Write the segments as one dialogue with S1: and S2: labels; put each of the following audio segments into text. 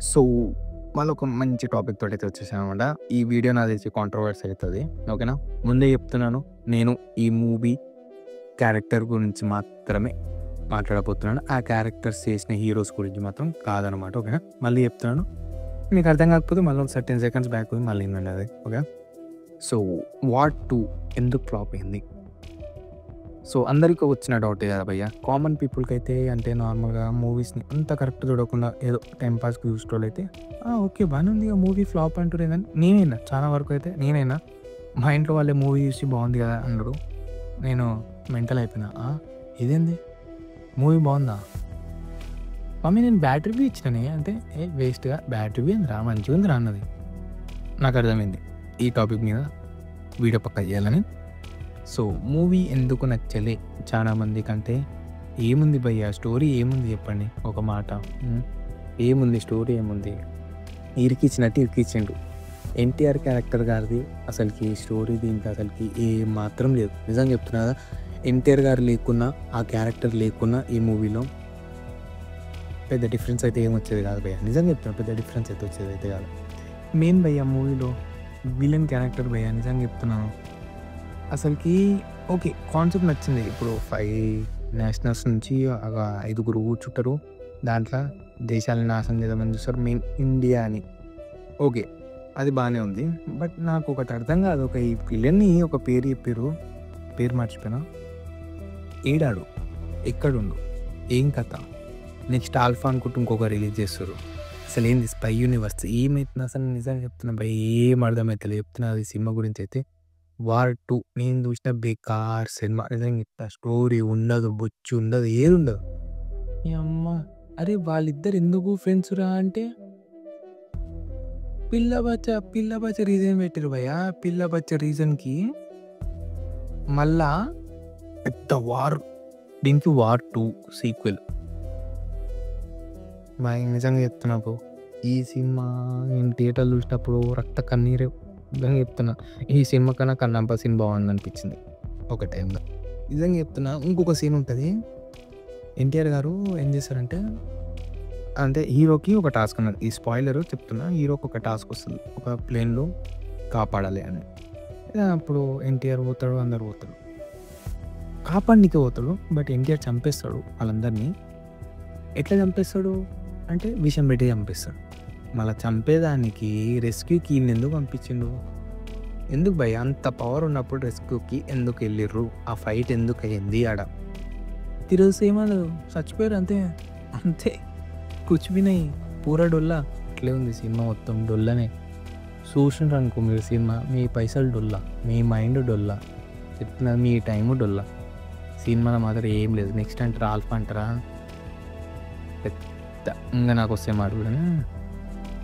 S1: So, మళ్ళొక మంచి topic తోటైతే వచ్చేసాననమాట. ఈ video నాకు తెలిసి కాంట్రోవర్సీ అయితది. ఓకేనా? ముందే చెప్తున్నాను. నేను ఈ మూవీ క్యారెక్టర్ గురించి మాత్రమే మాట్లాడబోతున్నాను. ఆ క్యారెక్టర్స్ చేసిన హీరోస్ గురించి మాత్రం కాదనమాట. ఓకేనా? మళ్ళీ చెప్తున్నాను. మీకు అర్థం కాకపోతే మళ్ళీ ఒక 10 సెకండ్స్ బ్యాక్ పోయి మళ్ళీ వినండి అది. ఓకే. సో, 'వార్ 2' ఎందుకు ఫ్లాప్ అయింది? సో, అందరికి వచ్చిన డౌటే కదా భయ్య. కామన్ పీపుల్‌కైతే అంటే నార్మల్‌గా మూవీస్‌ని అంత కరెక్ట్ చూడకుండా ఏదో టైమ్ పాస్‌కి చూసేటోళ్ళైతే ఓకే. బానే ఉంది. ఆ మూవీ ఫ్లాప్ అంటుర్రు గాని నేనైనా చాలా వరకు అయితే నేనైనా మా ఇంట్లో వాళ్ళే మూవీ చూసి బాగుంది కదా అన్నారు. నేను మెంటల్ అయిపోయినా. ఇదేంది మూవీ బాగుందా? మమ్మీ నేను బ్యాడ్ రివ్యూ ఇచ్చినానే అంటే వేస్ట్‌గా బ్యాడ్ రివ్యూ ఏందిరా మంచిగుందిరా అన్నది. నాకు అర్థమైంది. ఈ టాపిక్ మీద వీడియో పక్కా చేయాలని. సో, మూవీ ఎందుకు నచ్చలే చాలా మందికంటే ఏముంది భయ్య స్టోరీ ఏముంది చెప్పండి ఒక మాట. ఏముంది స్టోరీ ఏముంది? ఇరికిచ్చినట్టు ఇరికిచ్చిండు. ఎన్టీఆర్ క్యారెక్టర్ గారిది అసలుకి స్టోరీ దీంట్లో అసలుకి ఏ మాత్రం లేదు. నిజంగా చెప్తున్నా కదా, ఎన్టీఆర్ గారు లేకున్నా ఆ క్యారెక్టర్ లేకున్నా ఈ మూవీలో పెద్ద డిఫరెన్స్ అయితే ఏమొచ్చేది కాదు భయ్య. నిజంగా చెప్తున్నా పెద్ద డిఫరెన్స్ అయితే వచ్చేది అయితే కాదు. మెయిన్ భయ్య మూవీలో విలన్ క్యారెక్టర్ భయ్య నిజంగా చెప్తున్నాను. అసలుకి ఓకే. కాన్సెప్ట్ నచ్చింది. ఇప్పుడు 5 నేషనల్స్ నుంచి 5గురు కూర్చుంటారు. దాంట్లో దేశాలను నాశనం చేద్దామని చూస్తారు. మెయిన్ ఇండియా అని. ఓకే. అది బానే ఉంది. బట్ నాకు ఒకటి అర్థం కాదు. ఈ విలన్ని ఒక పేరు చెప్పిర్రు. పేరు మర్చిపోయినా. ఏడాడు? ఎక్కడుండు? ఏం కథ? నెక్స్ట్ 'ఆల్ఫా' అనుకుంటూ ఇంకొక రిలీజ్ చేస్తుర్రు. అసలేంది స్పై యూనివర్స్ ఏమైతుంది అసలు నిజంగా చెప్తున్నా భయ్ ఏం అర్థమైతలేదు. చెప్తున్నా అది సినిమా గురించి అయితే. 'వార్ 2' నేను చూసిన బేకార్ సినిమా. నిజంగా చెప్తా. స్టోరీ ఉండదు, బొచ్చు ఉండదు, ఏదుండదు. యమ్మ! అరే వాళ్ళిద్దరు ఎందుకు ఫ్రెండ్స్ రా అంటే పిల్ల బచ్చ రీజన్ పెట్టిర్రు భయ్య. పిల్ల బచ్చ రీజన్‌కి మళ్ళా పెద్ద వార్. దీనికి 'వార్ 2' సీక్వెల్. భయ్ నిజంగా చెప్తున్నా బ్రో. ఈ సినిమా నేను థియేటర్‌లో చూసినప్పుడు రక్త కన్నీరే. నిజంగా చెప్తున్నా. ఈ సినిమా కన్నా 'కన్నప్ప' సీన్ బాగుందనిపించింది ఒక టైంలో. నిజంగా చెప్తున్నా. ఇంకొక సీన్ ఉంటది. ఎన్టీఆర్ గారు ఏం చేశారంటే అంటే హీరోకి ఒక టాస్క్ అన్నది. ఈ స్పాయిలర్ చెప్తున్నా. హీరోకి ఒక టాస్క్ వస్తది. ఒక ప్లేన్‌లో కాపాడాలి అని. అప్పుడు ఎన్టీఆర్ పోతాడు, అందరూ పోతారు. కాపాడనీకే పోతాడు. బట్ ఎన్టీఆర్ చంపేస్తాడు వాళ్ళందరినీ. ఎట్లా చంపేస్తాడు అంటే విషం పెట్టి చంపేస్తాడు. మళ్ళా చంపేదానికి రెస్క్యూకి ఈయనెందుకు పంపించిండు? ఎందుకు భయ్య అంత పవర్ ఉన్నప్పుడు రెస్క్యూకి ఎందుకు వెళ్ళిర్రు? ఆ ఫైట్ ఎందుకు అయ్యింది ఆడ? తిరోజు ఏమనదు చచ్చిపోయారు అంతే. అంతే కుచ్ భీ నహీ పూరా డొల్లా. అట్లే ఉంది సినిమా మొత్తం డొల్లనే. చూసిండ్రు అనుకో మీరు సినిమా మీ పైసలు డొల్లా, మీ మైండ్ డొల్లా, చెప్తున్నా మీ టైము డొల్లా. సినిమాలో మాత్రం ఏం లేదు. నెక్స్ట్ అంటారా 'ఆల్ఫా' అంటారా పెద్ద ఇంకా నాకు వస్తే మాట కూడా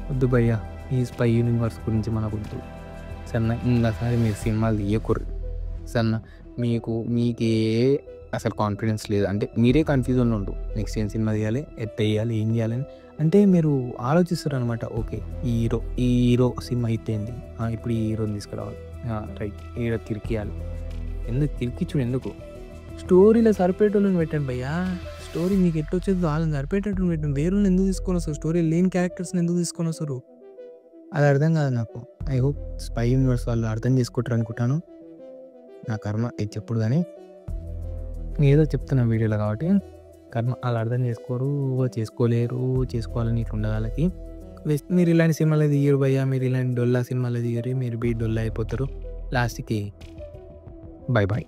S1: వద్దు భయ్య. ఈ స్పై యూనివర్స్ గురించి మనకు వద్దు సన్న. ఇంకోసారి మీరు సినిమాలు తీయకుర్రు సన్న. మీకే అసలు కాన్ఫిడెన్స్ లేదు. అంటే మీరే కన్ఫ్యూజన్లో ఉండు. నెక్స్ట్ ఏం సినిమా తీయాలి, ఎట్ట వేయాలి, ఏం చేయాలని అంటే మీరు ఆలోచిస్తారు అనమాట. ఓకే ఈ హీరో సినిమా హిట్ అయింది, ఇప్పుడు ఈ హీరోని తీసుకురావాలి, రైట్ హీరో తిరికియాలి. ఎందుకు తిరికిచ్చుడు? ఎందుకు స్టోరీలో సరిపేటోళ్ళని పెట్టండి భయ్యా. స్టోరీ మీకు ఎట్టొచ్చేది వాళ్ళని సరిపేటట్టు పెట్టండి. వేరే ఎందుకు తీసుకొని వస్తారు? స్టోరీ లేని క్యారెక్టర్స్ని ఎందుకు తీసుకొని వస్తారు? అది అర్థం కాదు నాకు. ఐ హోప్ స్పై యూనివర్స్ వాళ్ళు అర్థం చేసుకుంటారు అనుకుంటాను. నా కర్మ ఇది చెప్పుడు కానీ ఏదో చెప్తున్నా వీడియోలో కాబట్టి కర్మ వాళ్ళు అర్థం చేసుకోరు, చేసుకోలేరు. చేసుకోవాలని ఇట్లా ఉండదు వాళ్ళకి. మీరు ఇలాంటి సినిమాలు తీయరు భయ్యా. మీరు ఇలాంటి డొల్లా సినిమాలు తీయరు. మీరు డొల్లా అయిపోతారు లాస్ట్కి. Bye bye.